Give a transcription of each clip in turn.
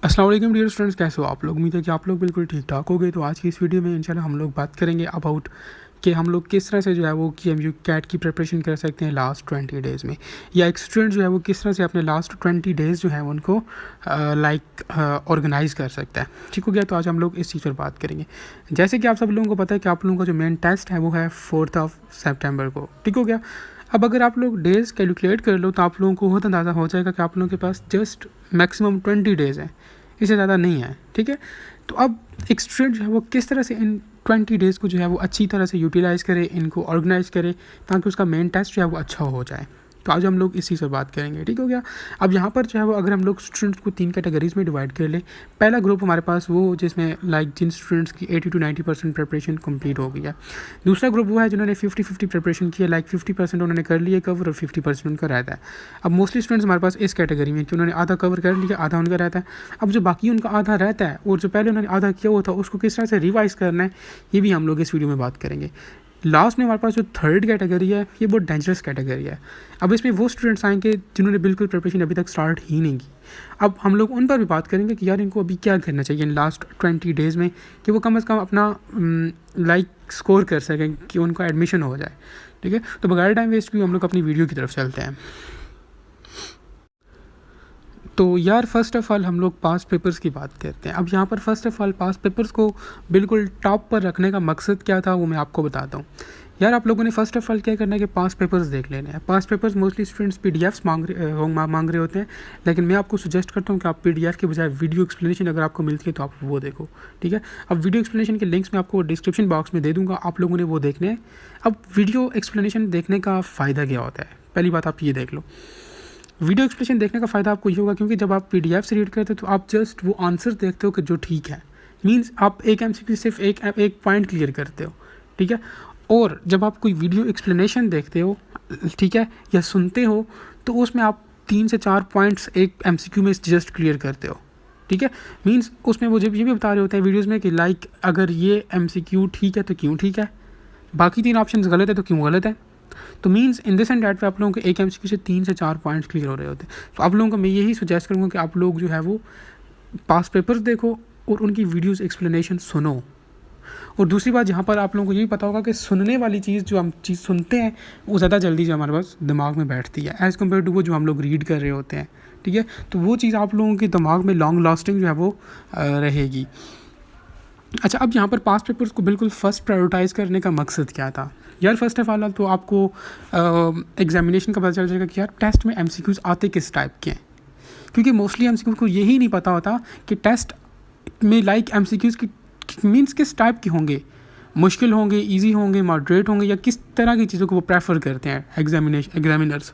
अस्सलाम वालेकुम dear students, कैसे हो आप लोग। उम्मीद है कि आप लोग बिल्कुल ठीक ठाक हो गए। तो आज की इस वीडियो में इंशाल्लाह हम लोग बात करेंगे अबाउट कि हम लोग किस तरह से जो है वो KMU कैट की प्रिपरेशन कर सकते हैं लास्ट 20 डेज़ में, या एक स्टूडेंट जो है वो किस तरह से अपने लास्ट 20 डेज़ जो है उनको ऑर्गेनाइज़ कर सकता है। ठीक हो गया। तो आज हम लोग इस चीज़ पर बात करेंगे। जैसे कि आप सब लोगों को पता है कि आप लोगों का जो मेन टेस्ट है वो है 4 सितंबर को। ठीक हो गया। अब अगर आप लोग डेज़ कैलकुलेट कर लो तो आप लोगों को बहुत अंदाज़ा हो जाएगा कि आप लोगों के पास जस्ट मैक्सिमम 20 डेज़ हैं, इससे ज़्यादा नहीं है। ठीक है। तो अब एक स्टूडेंट जो है वो किस तरह से इन 20 डेज़ को जो है वो अच्छी तरह से यूटिलाइज़ करे, इनको ऑर्गेनाइज़ करे, ताकि उसका मेन टेस्ट जो है वो अच्छा हो जाए। तो आज हम लोग इसी से बात करेंगे। ठीक हो गया। अब यहाँ पर जो है वो अगर हम लोग स्टूडेंट्स को 3 कैटेगरीज़ में डिवाइड कर ले, पहला ग्रुप हमारे पास वो जिसमें जिन स्टूडेंट्स की 80 to 90% प्रिपरेशन कंप्लीट हो गई है। दूसरा ग्रुप वो है जिन्होंने 50-50 प्रिपरेशन की है, 50% उन्होंने कर लिया कवर और 50% उनका रहता है। अब मोस्टली स्टूडेंट्स हमारे पास इस कैटेगरी में कि उन्होंने आधा कवर कर लिया, आधा उनका रहता है। अब जो बाकी उनका आधा रहता है और जो पहले उन्होंने आधा किया हुआ था उसको किस तरह से रिवाइज़ करना है, ये भी हम लोग इस वीडियो में बात करेंगे। लास्ट में हमारे पास जो थर्ड कैटेगरी है ये बहुत डेंजरस कैटेगरी है। अब इसमें वो स्टूडेंट्स आएंगे जिन्होंने बिल्कुल प्रिपरेशन अभी तक स्टार्ट ही नहीं की। अब हम लोग उन पर भी बात करेंगे कि यार इनको अभी क्या करना चाहिए इन लास्ट 20 डेज़ में कि वो कम से कम अपना स्कोर कर सकें, कि उनका एडमिशन हो जाए। ठीक है। तो बगैर टाइम वेस्ट किए हम लोग अपनी वीडियो की तरफ चलते हैं। तो यार फर्स्ट ऑफ़ ऑल हम लोग पास पेपर्स की बात करते हैं। अब यहाँ पर first of all pass papers को बिल्कुल टॉप पर रखने का मकसद क्या था वो मैं आपको बताता हूँ। यार आप लोगों ने फर्स्ट ऑफ़ ऑल क्या करना है कि पास पेपर्स देख लेने हैं। पास पेपर्स मोस्टली स्टूडेंट्स PDFs मांग रहे होते हैं, लेकिन मैं आपको सजेस्ट करता हूँ कि आप PDF के बजाय वीडियो एक्सप्लेनेशन अगर आपको मिलती है तो आप वो देखो। ठीक है। अब वीडियो एक्सप्लेनेशन के लिंक्स मैं आपको डिस्क्रिप्शन बॉक्स में दे दूँगा, आप लोगों ने वो देखने हैं। अब वीडियो एक्सप्लेनेशन देखने का फ़ायदा क्या होता है, पहली बात आप ये देख लो। वीडियो एक्सप्लेनेशन देखने का फ़ायदा आपको ये होगा क्योंकि जब आप PDF से रीड करते हो तो आप जस्ट वो आंसर देखते हो कि जो ठीक है, मीन्स आप एक MCQ सिर्फ एक पॉइंट क्लियर करते हो। ठीक है। और जब आप कोई वीडियो एक्सप्लेनेशन देखते हो, ठीक है, या सुनते हो, तो उसमें आप 3 से 4 पॉइंट्स एक MCQ में जस्ट क्लियर करते हो। ठीक है। मीन्स उसमें वो जब ये भी बता रहे होते हैं वीडियोज़ में कि अगर ये MCQ ठीक है तो क्यों ठीक है, बाकी 3 ऑप्शन गलत है तो क्यों गलत है। तो means in this and that पे आप लोगों को एक MCQ से 3 से 4 पॉइंट्स क्लियर हो रहे होते हैं। तो आप लोगों को मैं यही सजेस्ट करूँगा कि आप लोग जो है वो पास पेपर्स देखो और उनकी वीडियोस एक्सप्लेनेशन सुनो। और दूसरी बात यहाँ पर आप लोगों को ये भी पता होगा कि सुनने वाली चीज़ जो हम चीज़ सुनते हैं वो ज़्यादा जल्दी जो हमारे पास दिमाग में बैठती है एज़ कम्पेयर टू वो जो हम लोग रीड कर रहे होते हैं। ठीक है। तो वो चीज़ आप लोगों के दिमाग में लॉन्ग लास्टिंग जो है वो रहेगी। अच्छा, अब यहाँ पर पास पेपर्स को बिल्कुल फर्स्ट प्रायोरिटाइज़ करने का मकसद क्या था। यार फर्स्ट ऑफ ऑल तो आपको एग्जामिनेशन का पता चल जाएगा कि यार टेस्ट में MCQs आते किस टाइप के हैं, क्योंकि मोस्टली MCQs को यही नहीं पता होता कि टेस्ट में MCQs की मीन्स किस टाइप के होंगे, मुश्किल होंगे, इजी होंगे, मॉडरेट होंगे, या किस तरह की चीज़ों को वो प्रेफर करते हैं एग्जामिनर्स।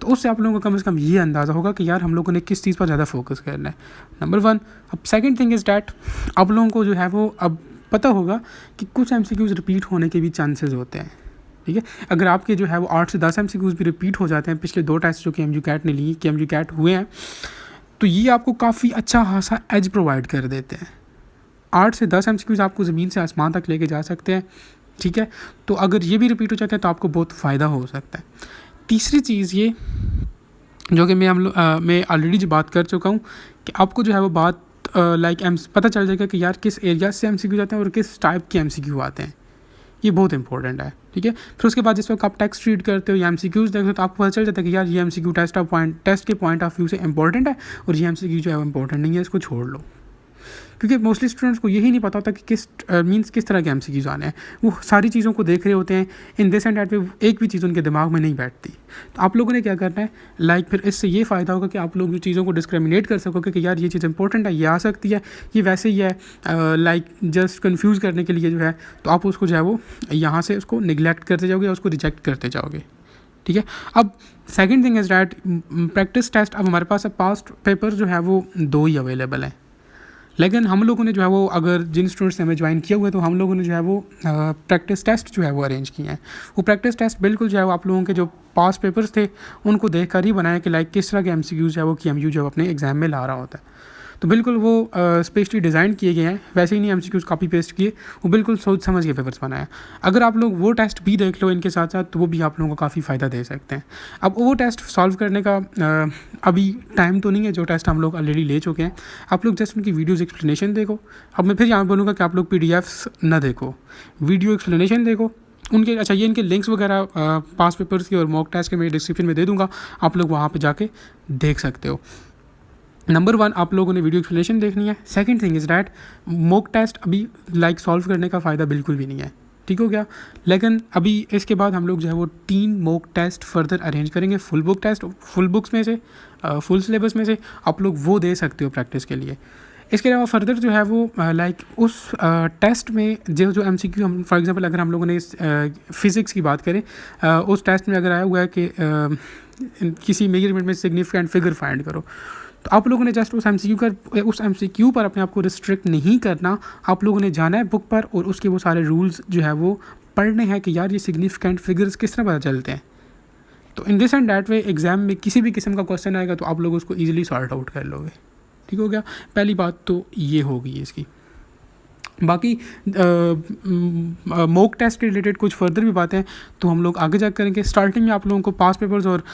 तो उससे आप लोगों को कम से कम ये अंदाज़ा होगा कि यार हम लोगों ने किस चीज़ पर ज़्यादा फोकस करना है, नंबर 1। अब सेकंड थिंग इज़ डैट आप लोगों को जो है वो अब पता होगा कि कुछ MCQs रिपीट होने के भी चांसेस होते हैं। ठीक है। अगर आपके जो है वो 8 से 10 MCQs भी रिपीट हो जाते हैं, पिछले 2 टेस्ट जो KMU कैट ने लिए, KMU कैट हुए हैं, तो ये आपको काफ़ी अच्छा खासा एज प्रोवाइड कर देते हैं। 8 से 10 MCQs आपको ज़मीन से आसमान तक लेके जा सकते हैं। ठीक है। तो अगर ये भी रिपीट हो जाते हैं तो आपको बहुत फ़ायदा हो सकता है। तीसरी चीज़ ये जो कि मैं ऑलरेडी जो बात कर चुका हूँ कि आपको जो है वो बात पता चल जाएगा कि यार किस एरिया से MCQ आते हैं और किस टाइप के MCQ आते हैं। ये बहुत इंपॉर्टेंट है। ठीक है। फिर उसके बाद जिस वक्त आप टेक्स्ट रीड करते हो या MCQs देखते हो तो आपको पता चल जाता है कि यार ये MCQ टेस्ट के पॉइंट ऑफ व्यू से इंपॉर्टेंट है और ये MCQ जो है वो इंपॉर्टेंट नहीं है, इसको छोड़ लो। क्योंकि मोस्टली स्टूडेंट्स को यही नहीं पता होता कि किस तरह के MCQs आने हैं। वो सारी चीज़ों को देख रहे होते हैं, इन दिस एंड डैट पे एक भी चीज़ उनके दिमाग में नहीं बैठती। तो आप लोगों ने क्या करना है, फिर इससे ये फ़ायदा होगा कि आप लोग जो चीज़ों को डिस्क्रिमिनेट कर सकोगे कि यार ये चीज़ इंपॉर्टेंट है, ये आ सकती है, ये वैसे ही है, जस्ट कन्फ्यूज़ करने के लिए जो है, तो आप उसको जो है वो यहाँ से उसको निगलेक्ट करते जाओगे या उसको रिजेक्ट करते जाओगे। ठीक है। अब second thing is that practice test. अब हमारे पास पास्ट पेपर जो है वो 2 ही अवेलेबल हैं, लेकिन हम लोगों ने जो है वो अगर जिन स्टूडेंट्स ने हमें ज्वाइन किया हुआ है तो हम लोगों ने जो है वो प्रैक्टिस टेस्ट जो है वो अरेंज किए हैं। वो प्रैक्टिस टेस्ट बिल्कुल जो है वो आप लोगों के जो पास पेपर्स थे उनको देख कर ही बनाया कि किस तरह के MCQs जो है वो KMU जो अपने एग्ज़ाम में ला रहा होता है। तो बिल्कुल वो स्पेशली डिज़ाइन किए गए हैं, वैसे ही नहीं MCQs कॉपी पेस्ट किए, वो बिल्कुल सोच समझ के पेपर्स बनाए। अगर आप लोग वो टेस्ट भी देख लो इनके साथ साथ, तो वो भी आप लोगों को काफ़ी फ़ायदा दे सकते हैं। अब वो टेस्ट सॉल्व करने का अभी टाइम तो नहीं है, जो टेस्ट हम लोग ऑलरेडी ले चुके हैं। आप लोग जस्ट उनकी वीडियोज़ एक्सप्लेनेशन देखो। अब मैं फिर यहाँ बोलूँगा कि आप लोग PDFs ना देखो, वीडियो एक्सप्लेनेशन देखो उनके। अच्छा, ये इनके लिंक्स वगैरह पास पेपर्स की और मॉक टेस्ट के मैं डिस्क्रिप्शन में दे दूँगा, आप लोग वहाँ पे जाके देख सकते हो। नंबर 1 आप लोगों ने वीडियो एक्सप्लेनेशन देखनी है। Second thing is that mock test अभी सॉल्व करने का फ़ायदा बिल्कुल भी नहीं है, ठीक हो गया। लेकिन अभी इसके बाद हम लोग जो है वो 3 मॉक टेस्ट फर्दर अरेंज करेंगे, full book test, full books में से, फुल सिलेबस में से आप लोग वो दे सकते हो प्रैक्टिस के लिए। इसके अलावा फर्दर जो है वो उस टेस्ट में जो MCQ हम फॉर एग्जांपल अगर हम लोगों ने फ़िज़िक्स की बात करें, उस टेस्ट में अगर आया हुआ है कि किसी मेजरमेंट में सिग्निफिकेंट फिगर फाइंड करो, तो आप लोगों ने जस्ट उस MCQ पर अपने आप को रिस्ट्रिक्ट नहीं करना। आप लोगों ने जाना है बुक पर और उसके वो सारे रूल्स जो है वो पढ़ने हैं कि यार ये सिग्निफिकेंट फिगर्स किस तरह पता चलते हैं। तो in this and that way exam में किसी भी किस्म का क्वेश्चन आएगा तो आप लोग उसको ईजिली सॉर्ट आउट कर लोगे, ठीक हो गया। पहली बात तो ये होगी इसकी। बाकी मॉक टेस्ट के रिलेटेड कुछ फर्दर भी बातें तो हम लोग आगे जाकर करेंगे। स्टार्टिंग में आप लोगों को पास पेपर्स और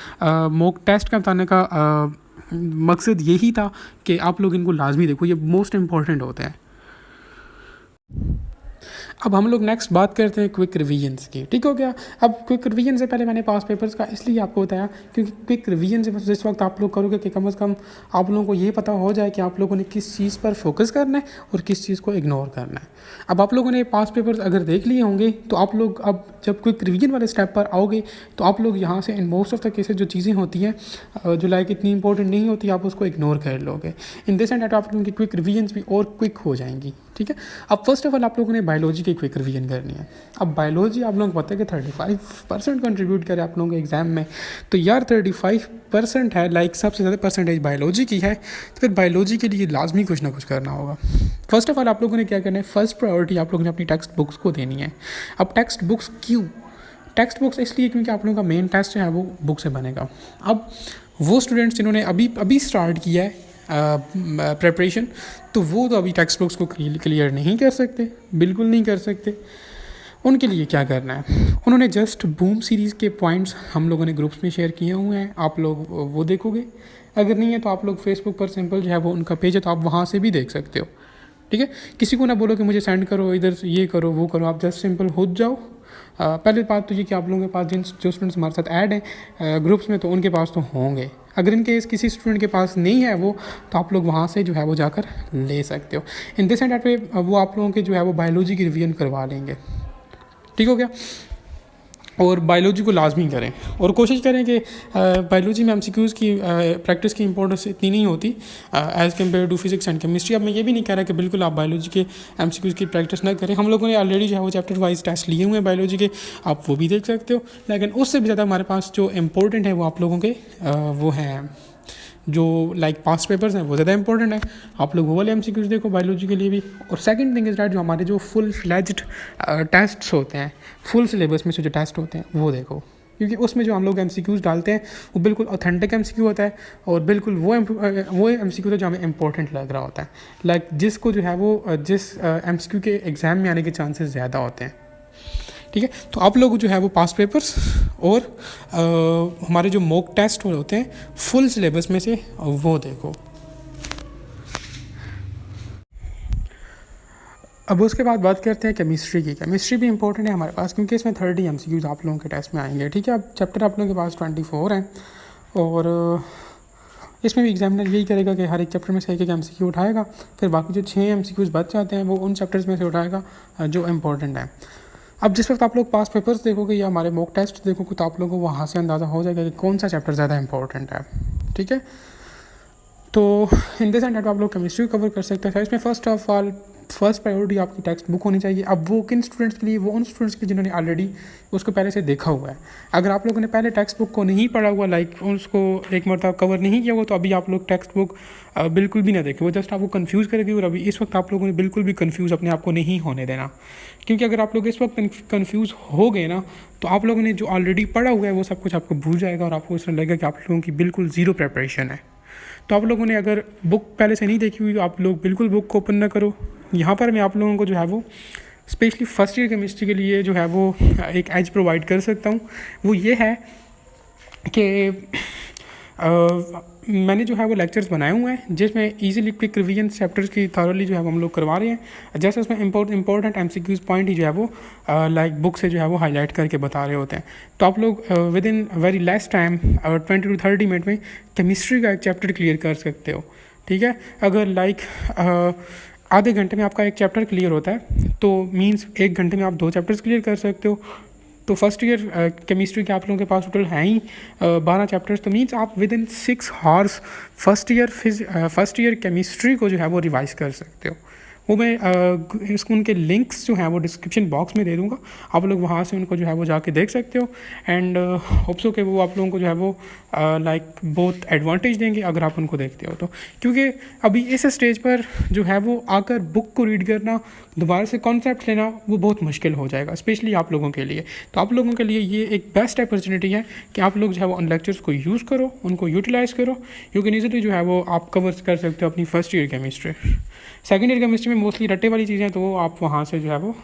मॉक टेस्ट का बताने का मकसद यही था कि आप लोग इनको लाजमी देखो, ये मोस्ट इम्पॉर्टेंट होते हैं। अब हम लोग नेक्स्ट बात करते हैं क्विक रिवीजन्स की, ठीक हो गया। अब क्विक रिवीजन से पहले मैंने पास पेपर्स का इसलिए आपको बताया क्योंकि क्विक रिवीजन से जिस वक्त आप लोग करोगे कि कम से कम आप लोगों को ये पता हो जाए कि आप लोगों ने किस चीज़ पर फोकस करना है और किस चीज़ को इग्नोर करना है। अब आप लोगों ने पास पेपर्स अगर देख लिए होंगे तो आप लोग अब जब क्विक रिवीजन वाले स्टेप पर आओगे तो आप लोग यहाँ से in most of the cases जो चीज़ें होती हैं जो इतनी इंपॉर्टेंट नहीं होती, आप उसको इग्नोर कर लोगे। इन दिस एंड आप लोगों की क्विक रिवीजन्स भी और क्विक हो जाएंगी, ठीक है। अब फर्स्ट ऑफ ऑल आप लोगों ने बायोलॉजी की क्विक रिवीजन करनी है। अब बायोलॉजी आप लोगों को पता है कि 35% कंट्रीब्यूट करे आप लोगों के एग्जाम में, तो यार 35% है, सबसे ज़्यादा परसेंटेज बायोलॉजी की है, तो फिर बायोलॉजी के लिए लाजमी कुछ ना कुछ करना होगा। फर्स्ट ऑफ ऑल आप लोगों ने क्या करना है, फर्स्ट प्रायोरिटी आप लोगों ने अपनी टेक्स्ट बुक्स को देनी है। अब टेक्स्ट बुक्स क्यों? टेक्स्ट बुक्स इसलिए क्योंकि आप लोगों का मेन टेस्ट जो है वो बुक से बनेगा। अब वो स्टूडेंट्स जिन्होंने अभी स्टार्ट किया है प्रेपरेशन, तो वो तो अभी टेक्स्ट बुक्स को क्लियर नहीं कर सकते, बिल्कुल नहीं कर सकते। उनके लिए क्या करना है, उन्होंने जस्ट बूम सीरीज़ के पॉइंट्स हम लोगों ने ग्रुप्स में शेयर किए हुए हैं, आप लोग वो देखोगे। अगर नहीं है तो आप लोग फेसबुक पर सिंपल जो है वो उनका पेज है तो आप वहाँ से भी देख सकते हो, ठीक है। किसी को ना बोलो कि मुझे सेंड करो, इधर से ये करो वो करो, आप जस्ट सिंपल हो जाओ। पहले बात तो ये कि आप लोगों के पास जो स्टूडेंट्स हमारे साथ ऐड हैं ग्रुप्स में, तो उनके पास तो होंगे। अगर इन केस किसी स्टूडेंट के पास नहीं है वो, तो आप लोग वहाँ से जो है वो जाकर ले सकते हो। In this and that way वो आप लोगों के जो है वो बायोलॉजी की रिवीजन करवा लेंगे, ठीक हो गया। और बायोलॉजी को लाजमी करें और कोशिश करें कि बायोलॉजी में MCQs की प्रैक्टिस की इंपॉर्टेंस इतनी नहीं होती as compare to physics and chemistry. अब मैं ये भी नहीं कह रहा कि बिल्कुल आप बायोलॉजी के MCQs की प्रैक्टिस ना करें। हम लोगों ने ऑलरेडी जो है वो चैप्टर वाइज टेस्ट लिए हुए हैं बायोलॉजी के, आप वो भी देख सकते हो। लेकिन उससे भी ज़्यादा हमारे पास जो इम्पोर्टेंट है वो आप लोगों के वो हैं जो पास्ट पेपर्स हैं, वो ज़्यादा इंपॉर्टेंट है। आप लोग वो वाले MCQs देखो बायोलॉजी के लिए भी। और सेकंड थिंग इज़ दैट जो हमारे जो फुल फ्लेज्ड टेस्ट्स होते हैं, फुल सिलेबस में से जो टेस्ट होते हैं वो देखो, क्योंकि उसमें जो हम लोग MCQs डालते हैं वो बिल्कुल ऑथेंटिक MCQ होता है और बिल्कुल वो MCQ होता है जो हमें इंपॉर्टेंट लग रहा होता है, जिसको जो है वो जिस MCQ के एग्ज़ाम में आने के चांसेस ज़्यादा होते हैं, ठीक है। तो आप लोग जो है वो पास्ट पेपर्स और हमारे जो मॉक टेस्ट होते हैं फुल सिलेबस में से वो देखो। अब उसके बाद बात करते हैं केमिस्ट्री की। केमिस्ट्री भी इंपॉर्टेंट है हमारे पास क्योंकि इसमें 30 MCQs आप लोगों के टेस्ट में आएंगे, ठीक है। अब चैप्टर आप लोगों के पास 24 हैं और इसमें भी एग्जामिनर यही करेगा कि हर एक चैप्टर में से एक MCQ उठाएगा, फिर बाकी जो 6 MCQs बच जाते हैं वो उन चैप्टर्स में से उठाएगा जो इम्पोर्टेंट है। अब जिस वक्त आप लोग पास पेपर्स देखोगे या हमारे मॉक टेस्ट देखोगे तो आप लोगों को वहाँ से अंदाज़ा हो जाएगा कि कौन सा चैप्टर ज़्यादा इंपॉर्टेंट है, ठीक है। तो इन दिस एंड आप लोग केमिस्ट्री कवर कर सकते हैं। इसमें first of all first priority आपकी टेक्स्ट बुक होनी चाहिए। अब वो किन स्टूडेंट्स के लिए, वो उन स्टूडेंट्स के जिन्होंने ऑलरेडी उसको पहले से देखा हुआ है। अगर आप लोगों ने पहले टेक्स्ट बुक को नहीं पढ़ा हुआ, उसको एक मरतबा कवर नहीं किया हुआ, तो अभी आप लोग टेक्स्ट बुक बिल्कुल भी ना देखें, वो जस्ट आपको कंफ्यूज करेगी। और अभी इस वक्त आप लोगों ने बिल्कुल भी कंफ्यूज अपने आप को नहीं होने देना, क्योंकि अगर आप लोग इस वक्त कंफ्यूज हो गए ना तो आप लोगों ने जो ऑलरेडी पढ़ा हुआ है वो सब कुछ आपको भूल जाएगा और आपको इस तरह लगेगा कि आप लोगों की बिल्कुल ज़ीरो प्रिपरेशन है। तो आप लोगों ने अगर बुक पहले से नहीं देखी हुई तो आप लोग बिल्कुल बुक को ओपन ना करो। यहाँ पर मैं आप लोगों को जो है वो स्पेशली फर्स्ट ईयर केमिस्ट्री के लिए जो है वो एक एज प्रोवाइड कर सकता हूँ। वो ये है कि मैंने जो है वो लेक्चर्स बनाए हुए हैं जिसमें इजीली क्विक रिवीजन चैप्टर्स की थॉरली जो है वो हम लोग करवा रहे हैं। जैसे उसमें इंपॉर्टेंट एमसीक्यूज पॉइंट ही जो है वो लाइक बुक से जो है वो हाईलाइट करके बता रहे होते हैं। तो आप लोग with in very less time 20 to 30 minute में केमिस्ट्री का एक चैप्टर क्लियर कर सकते हो। ठीक है, अगर लाइक आधे घंटे में आपका एक चैप्टर क्लियर होता है तो मीन्स 1 घंटे में आप 2 चैप्टर्स क्लियर कर सकते हो। तो फर्स्ट ईयर केमिस्ट्री के आप लोगों के पास टोटल हैं ही 12 चैप्टर्स। तो मीन्स आप with in 6 hours first year chemistry को जो है वो रिवाइज कर सकते हो। वो मैं इसको उनके लिंक्स जो हैं वो डिस्क्रिप्शन बॉक्स में दे दूँगा, आप लोग वहाँ से उनको जो है वो जाके देख सकते हो। एंड होप्स के वो आप लोगों को जो है वो लाइक बहुत एडवांटेज देंगे अगर आप उनको देखते हो तो, क्योंकि अभी इस स्टेज पर जो है वो आकर बुक को रीड करना, दोबारा से कॉन्सेप्ट लेना वो बहुत मुश्किल हो जाएगा, स्पेशली आप लोगों के लिए। तो आप लोगों के लिए ये एक बेस्ट अपॉर्चुनिटी है कि आप लोग जो है वो उन लेक्चर्स को यूज़ करो, उनको यूटिलाइज़ करो। यू कैन ईजिली जो है वो आप कवर कर सकते हो अपनी first year chemistry. Second year chemistry में मोस्टली रट्टे वाली चीज़ें तो आप वहाँ से जो है वो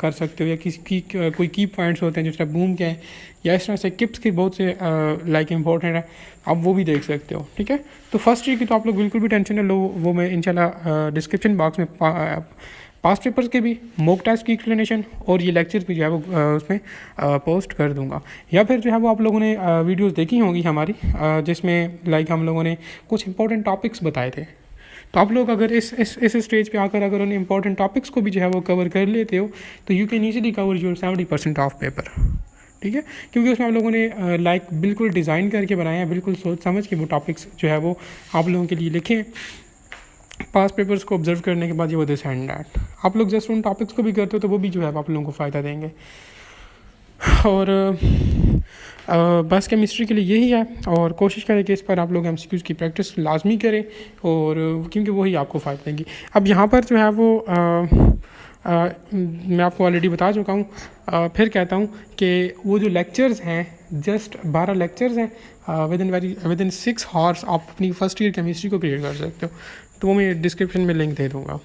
कर सकते हो, या किसी की कोई की पॉइंट्स होते हैं जिस तरह बूम के हैं या इस तरह से किप्स के बहुत से लाइक इंपॉर्टेंट है, आप वो भी देख सकते हो। ठीक है, तो फर्स्ट ईयर की तो आप लोग बिल्कुल भी टेंशन न लो, वो मैं इंशाल्लाह डिस्क्रिप्शन बॉक्स में पास्ट पेपर्स के भी, मॉक टेस्ट की एक्सप्लेनेशन और ये लेक्चर्स भी जो है वो उसमें पोस्ट कर दूंगा। या फिर जो है वो आप लोगों ने वीडियोस देखी होंगी हमारी जिसमें लाइक हम लोगों ने कुछ इंपॉर्टेंट टॉपिक्स बताए थे। तो आप लोग अगर इस स्टेज पे आकर अगर उन इंपॉर्टेंट टॉपिक्स को भी जो है वो कवर कर लेते हो तो you can easily cover your 70% of paper. ठीक है, क्योंकि उसमें आप लोगों ने लाइक बिल्कुल डिज़ाइन करके बनाया है, बिल्कुल सोच समझ के वो टॉपिक्स जो है वो आप लोगों के लिए लिखे। पास्ट पेपर्स को ऑब्जर्व करने के बाद ये वो दिस एंड दैट आप लोग जस्ट उन टॉपिक्स को भी करते हो तो वो भी जो है आप लोगों को फ़ायदा देंगे। और बस केमिस्ट्री के लिए यही है, और कोशिश करें कि इस पर आप लोग एमसीक्यूज़ की प्रैक्टिस लाजमी करें, और क्योंकि वही आपको फ़ायदा देंगी। अब यहाँ पर जो है वो मैं आपको ऑलरेडी बता चुका हूँ, फिर कहता हूँ कि वो जो लेक्चर्स हैं जस्ट 12 लेक्चर्स हैं, विद इन 6 आवर्स आप अपनी फर्स्ट ईयर केमिस्ट्री को क्लियर कर सकते हो। तो वो मैं डिस्क्रिप्शन में लिंक दे दूँगा।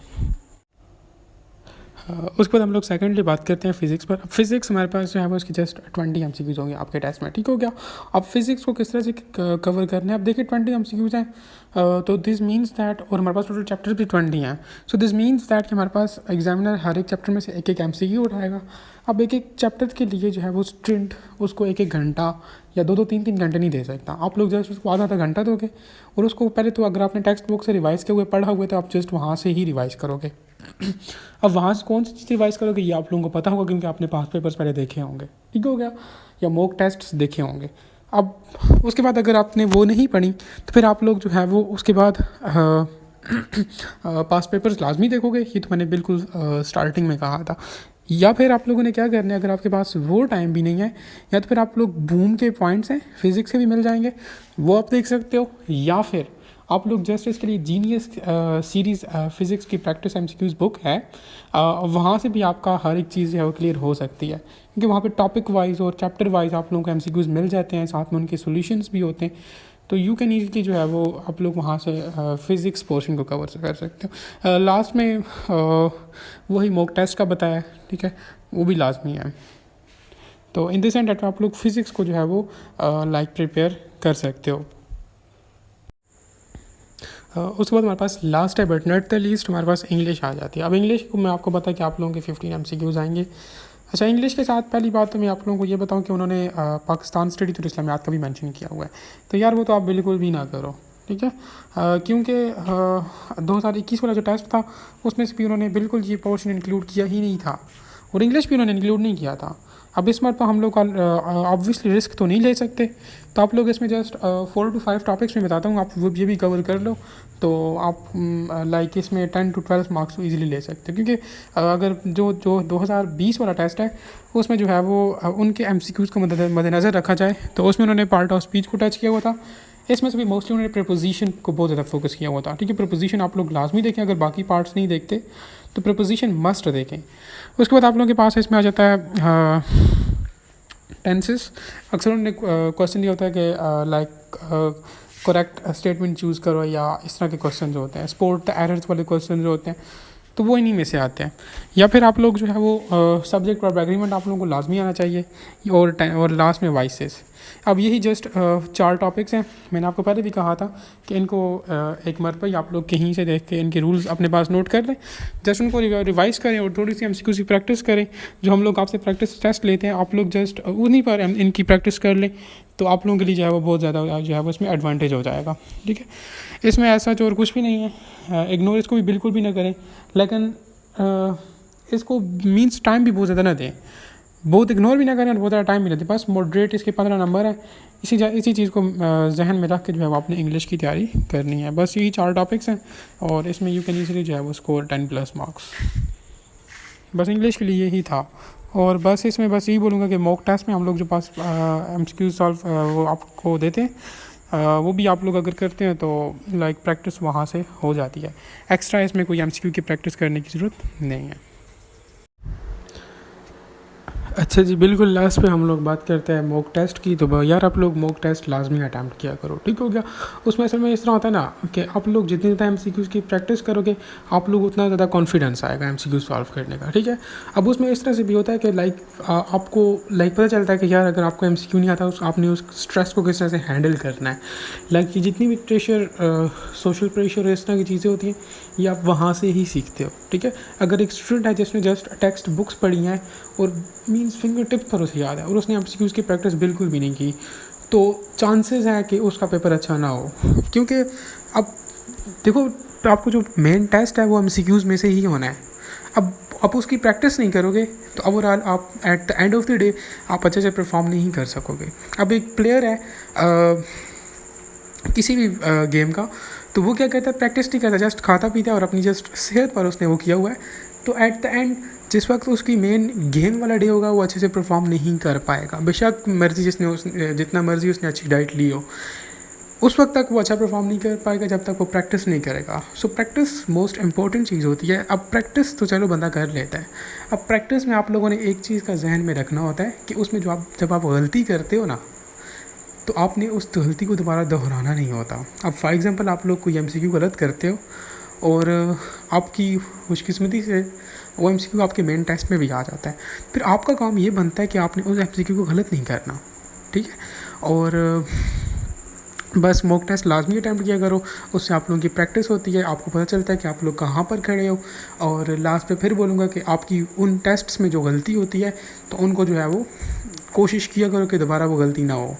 उसके बाद हम लोग सेकेंडली बात करते हैं फिज़िक्स पर। फिज़िक्स हमारे पास जो है वो उसकी जस्ट 20 एमसीक्यूज़ होंगे आपके टेस्ट में। ठीक हो गया, अब फिज़िक्स को किस तरह से कवर करना है। अब देखिए 20 एमसीक्यूज़ हैं, तो दिस मीन्स दैट, और हमारे पास टोटल चैप्टर भी 20 हैं। सो दिस मीन्स दैट कि हमारे पास एग्जामिनर हर एक चैप्टर में से एक एक एमसीक्यू उठाएगा। अब एक एक चैप्टर के लिए जो है वो स्टूडेंट उसको 1-1 घंटा या 2-2 3-3 घंटे नहीं दे सकता। आप लोग जस्ट उसको आधा घंटा दोगे, और उसको पहले तो अगर आपने टेक्स्ट बुक से रिवाइज़ किए हुए पढ़ा हुआ तो आप जस्ट वहाँ से ही रिवाइज़ करोगे। अब वहाँ से कौन सी चीज़ रिवाइज़ करोगे ये आप लोगों को पता होगा, क्योंकि आपने पास्ट पेपर्स पहले देखे होंगे। ठीक हो गया, या मॉक टेस्ट देखे होंगे। अब उसके बाद अगर आपने वो नहीं पढ़ी तो फिर आप लोग जो है वो उसके बाद पास्ट पेपर्स लाजमी देखोगे, ये तो मैंने बिल्कुल स्टार्टिंग में कहा था। या फिर आप लोगों ने क्या करना है, अगर आपके पास वो टाइम भी नहीं है, या तो फिर आप लोग बूम के पॉइंट्स हैं फिज़िक्स के भी मिल जाएंगे, वो आप देख सकते हो। या फिर आप लोग जस्ट इसके लिए जीनियस सीरीज़ फिज़िक्स की प्रैक्टिस एमसीक्यूज़ बुक है, वहाँ से भी आपका हर एक चीज़ है वो क्लियर हो सकती है, क्योंकि वहाँ पे टॉपिक वाइज और चैप्टर वाइज आप लोगों को एमसीक्यूज़ मिल जाते हैं, साथ में उनके सॉल्यूशंस भी होते हैं। तो यू कैन ईज़िली जो है वो आप लोग वहाँ से फ़िज़िक्स पोर्शन को कवर कर सकते हो। लास्ट में वही मॉक टेस्ट का बताया, ठीक है, वो भी लाजमी है। तो इन दिस एंड डेट आप लोग फ़िज़िक्स को जो है वो लाइक प्रिपेयर कर सकते हो। उसके बाद हमारे पास लास्ट है, बट नॉट द लीस्ट, हमारे पास इंग्लिश आ जाती है। अब इंग्लिश को मैं आपको बता कि आप लोगों के 15 एमसीक्यूज़ आएंगे। अच्छा, इंग्लिश के साथ पहली बात तो मैं आप लोगों को ये बताऊं कि उन्होंने पाकिस्तान स्टडी तो इस्लामियात का भी मेंशन किया हुआ है, तो यार वो तो आप बिल्कुल भी ना करो, ठीक है, क्योंकि 2021 वाला जो टेस्ट था उसमें से भी उन्होंने बिल्कुल ये पोर्शन इंक्लूड किया ही नहीं था, और इंग्लिश भी उन्होंने इंक्लूड नहीं किया था। अब इस बार तो हम लोग ऑब्वियसली रिस्क तो नहीं ले सकते, तो आप लोग इसमें जस्ट 4 to 5 टॉपिक्स में बताता हूँ, आप वो ये भी कवर कर लो, तो आप लाइक इसमें 10 to 12 मार्क्स तो ईजिली ले सकते हैं। क्योंकि अगर जो 2020 वाला टेस्ट है उसमें जो है वो उनके एमसीक्यूज़ को मद्देनज़र रखा जाए तो उसमें उन्होंने पार्ट ऑफ स्पीच को टच किया हुआ था। इसमें से भी मोस्टली उन्होंने प्रीपोजिशन को बहुत ज़्यादा फोकस किया हुआ था, ठीक है। प्रीपोजिशन आप लोग लाजमी देखें, अगर बाकी पार्ट्स नहीं देखते तो प्रीपोजिशन मस्ट देखें। उसके बाद आप लोगों के पास इसमें आ जाता है टेंसेस। अक्सर उन्होंने क्वेश्चन दिया होता है कि लाइक करेक्ट स्टेटमेंट चूज़ करो, या इस तरह के क्वेश्चन जो होते हैं, स्पोर्ट एरर्स वाले क्वेश्चन जो होते हैं, तो वो इन्हीं में से आते हैं। या फिर आप लोग जो है वो सब्जेक्ट वर्ब एग्रीमेंट आप लोगों को लाजमी आना चाहिए, और लास्ट में वाइसेस। अब यही जस्ट 4 टॉपिक्स हैं। मैंने आपको पहले भी कहा था कि इनको एक मरतबा ही आप लोग कहीं से देख के इनके रूल्स अपने पास नोट कर लें, जस्ट उनको रिवाइज करें और थोड़ी सी MCQ की प्रैक्टिस करें। जो हम लोग आपसे प्रैक्टिस टेस्ट लेते हैं, आप लोग जस्ट उन्हीं पर इनकी प्रैक्टिस कर लें, तो आप लोगों के लिए जो है वो बहुत ज़्यादा जो है वो इसमें एडवांटेज हो जाएगा। ठीक है, इसमें ऐसा और कुछ भी नहीं है। इग्नोर इसको भी बिल्कुल भी ना करें, लेकिन इसको मीन्स टाइम भी बहुत ज़्यादा ना दें, बहुत इग्नोर भी ना करें और बहुत ज़्यादा टाइम भी ना दें। बस मॉडरेट इसके 15 नंबर है। इसी चीज़ को जहन में रख के जो है वो आपने इंग्लिश की तैयारी करनी है। बस यही 4 टॉपिक्स हैं और इसमें यू कैन ईजिली जो है वो स्कोर 10+ मार्क्स। बस इंग्लिश के लिए यही था। और बस इसमें बस यही बोलूँगा कि मॉक टेस्ट में हम लोग जो पास MCQ सॉल्व वो आपको देते हैं, वो भी आप लोग अगर करते हैं तो लाइक प्रैक्टिस वहाँ से हो जाती है। एक्स्ट्रा इसमें कोई MCQ की प्रैक्टिस करने की ज़रूरत नहीं है। अच्छा जी, बिल्कुल लास्ट पे हम लोग बात करते हैं मॉक टेस्ट की। तो यार आप लोग मॉक टेस्ट लाजमी अटैम्प्ट किया करो, ठीक हो गया। उसमें असल में इस तरह होता है ना कि आप लोग जितनी ज़्यादा MCQ की प्रैक्टिस करोगे, आप लोग उतना ज़्यादा कॉन्फिडेंस आएगा MCQ सॉल्व करने का, ठीक है। अब उसमें इस तरह से भी होता है कि लाइक आपको लाइक पता चलता है कि यार अगर आपको MCQ नहीं आता, आपने उस स्ट्रेस को किस तरह से हैंडल करना है। लाइक ये जितनी भी प्रेशर, सोशल प्रेशर, इस तरह की चीज़ें होती हैं, ये आप वहाँ से ही सीखते हो, ठीक है। अगर एक स्टूडेंट है जिसने जस्ट टेक्स्ट बुक्स पढ़ी हैं और मीन्स फिंगर टिप पर उसे याद है और उसने MCQs की प्रैक्टिस बिल्कुल भी नहीं की, तो चांसेस हैं कि उसका पेपर अच्छा ना हो। क्योंकि अब देखो, आपको जो मेन टेस्ट है वो MCQs में से ही होना है। अब आप उसकी प्रैक्टिस नहीं करोगे तो ओवरऑल आप at the end of the day आप अच्छे से परफॉर्म नहीं कर सकोगे। अब एक प्लेयर है किसी भी गेम का, तो वो क्या कहता है, प्रैक्टिस नहीं करता, जस्ट खाता पीता है और अपनी जस्ट सेहत पर उसने वो किया हुआ है। तो एट द एंड जिस वक्त उसकी मेन गेम वाला डे होगा, वो अच्छे से परफॉर्म नहीं कर पाएगा। बेशक जितना मर्जी उसने अच्छी डाइट ली हो, उस वक्त तक वो अच्छा परफॉर्म नहीं कर पाएगा जब तक वो प्रैक्टिस नहीं करेगा। सो प्रैक्टिस मोस्ट इंपॉर्टेंट चीज़ होती है। अब प्रैक्टिस तो चलो बंदा कर लेता है, अब प्रैक्टिस में आप लोगों ने एक चीज़ का जहन में रखना होता है कि उसमें जब आप गलती करते हो ना, तो आपने उस गलती को दोबारा दोहराना नहीं होता। अब फॉर एग्ज़ाम्पल आप लोग कोई MCQ गलत करते हो और आपकी खुशकिस्मती से वो MCQ आपके मेन टेस्ट में भी आ जाता है, फिर आपका काम ये बनता है कि आपने उस MCQ को गलत नहीं करना, ठीक है। और बस मॉक टेस्ट लाजमी अटैम्प्ट किया करो, उससे आप लोगों की प्रैक्टिस होती है, आपको पता चलता है कि आप लोग कहाँ पर खड़े हो। और लास्ट पे फिर बोलूँगा कि आपकी उन टेस्ट्स में जो गलती होती है, तो उनको जो है वो कोशिश किया करो कि दोबारा वो गलती ना हो,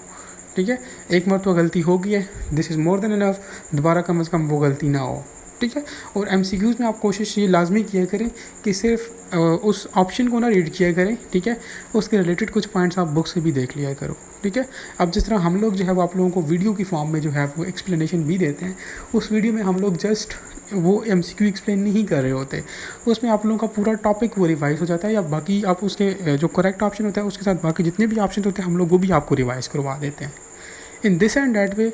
ठीक है। एक मरतबा गलती हो गई है, this is more than enough, दोबारा कम से कम वो गलती ना हो, ठीक है। और MCQs में आप कोशिश ये लाजमी किया करें कि सिर्फ उस ऑप्शन को ना रीड किया करें, ठीक है। उसके रिलेटेड कुछ पॉइंट्स आप बुक से भी देख लिया करो, ठीक है। अब जिस तरह हम लोग जो है वो आप लोगों को वीडियो की फॉर्म में जो है वो एक्सप्लेनेशन भी देते हैं, उस वीडियो में हम लोग जस्ट वो MCQ एक्सप्लेन नहीं कर रहे होते, उसमें आप लोगों का पूरा टॉपिक वो रिवाइज हो जाता है, या बाकी आप उसके जो करेक्ट ऑप्शन होता है उसके साथ बाकी जितने भी ऑप्शन होते हैं हम लोग वो भी आपको रिवाइज करवा देते हैं। इन दिस एंड डैट वे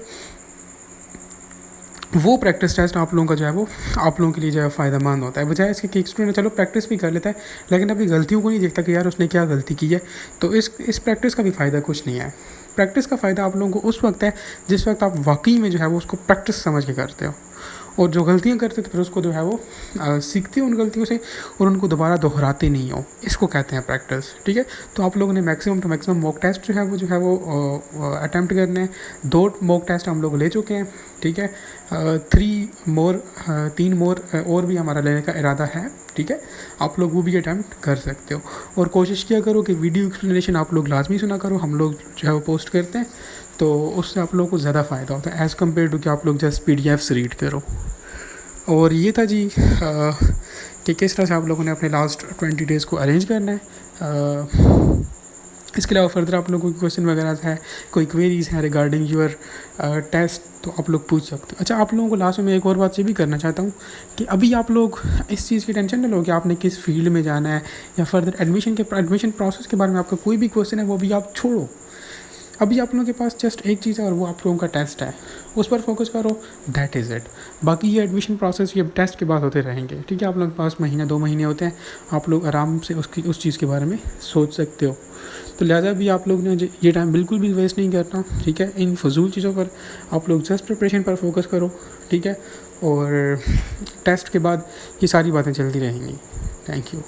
वो प्रैक्टिस टेस्ट आप लोगों का जो है वो आप लोगों के लिए जो है फ़ायदेमंद होता है, बजाय इसके कि एक स्टूडेंट चलो प्रैक्टिस भी कर लेता है लेकिन अपनी गलतियों को नहीं देखता कि यार उसने क्या गलती की है। तो इस प्रैक्टिस का भी फ़ायदा कुछ नहीं है। प्रैक्टिस का फ़ायदा आप लोगों को उस वक्त है जिस वक्त आप वाकई में जो है वो उसको प्रैक्टिस समझ के करते हो, और जो गलतियाँ करते तो फिर उसको जो है वो सीखते हो उन गलतियों से और उनको दोबारा दोहराते नहीं हो, इसको कहते हैं प्रैक्टिस, ठीक है। तो आप लोगों ने maximum to maximum mock test जो है वो अटैम्प्ट करने हैं। 2 मॉक टेस्ट हम लोग ले चुके हैं, ठीक है। 3 मोर और भी हमारा लेने का इरादा है, ठीक है। आप लोग वो भी अटैम्प्ट कर सकते हो और कोशिश किया करो कि वीडियो एक्सप्लेनेशन आप लोग लाजमी सुना करो, हम लोग जो है वो पोस्ट करते हैं, तो उससे आप लोगों को ज़्यादा फ़ायदा होता है एज़ कम्पेयर टू कि आप लोग जस्ट PDFs रीड करो। और ये था जी कि किस तरह से आप लोगों ने अपने लास्ट 20 डेज़ को अरेंज करना है। इसके अलावा फर्दर आप लोगों को क्वेश्चन वगैरह है, कोई क्वेरीज़ हैं रिगार्डिंग योर टेस्ट, तो आप लोग पूछ सकते हो। अच्छा, आप लोगों को लास्ट में एक और बात ये भी करना चाहता हूँ कि अभी आप लोग इस चीज़ की टेंशन ना लो कि आपने किस फील्ड में जाना है या फर्दर एडमिशन प्रोसेस के बारे में आपका कोई भी क्वेश्चन है वो भी आप छोड़ो। अभी आप लोगों के पास जस्ट एक चीज़ है और वो आप लोगों का टेस्ट है, उस पर फोकस करो, दैट इज़ इट। बाकी ये एडमिशन प्रोसेस ये टेस्ट के बाद होते रहेंगे, ठीक है। आप लोगों के पास महीना 2 महीने होते हैं, आप लोग आराम से उस चीज़ के बारे में सोच सकते हो। तो लिहाजा भी आप लोग ने ये टाइम बिल्कुल भी वेस्ट नहीं करना, ठीक है। इन फजूल चीज़ों पर आप लोग जस्ट प्रिपरेशन पर फोकस करो, ठीक है। और टेस्ट के बाद ये सारी बातें चलती रहेंगी। Thank you.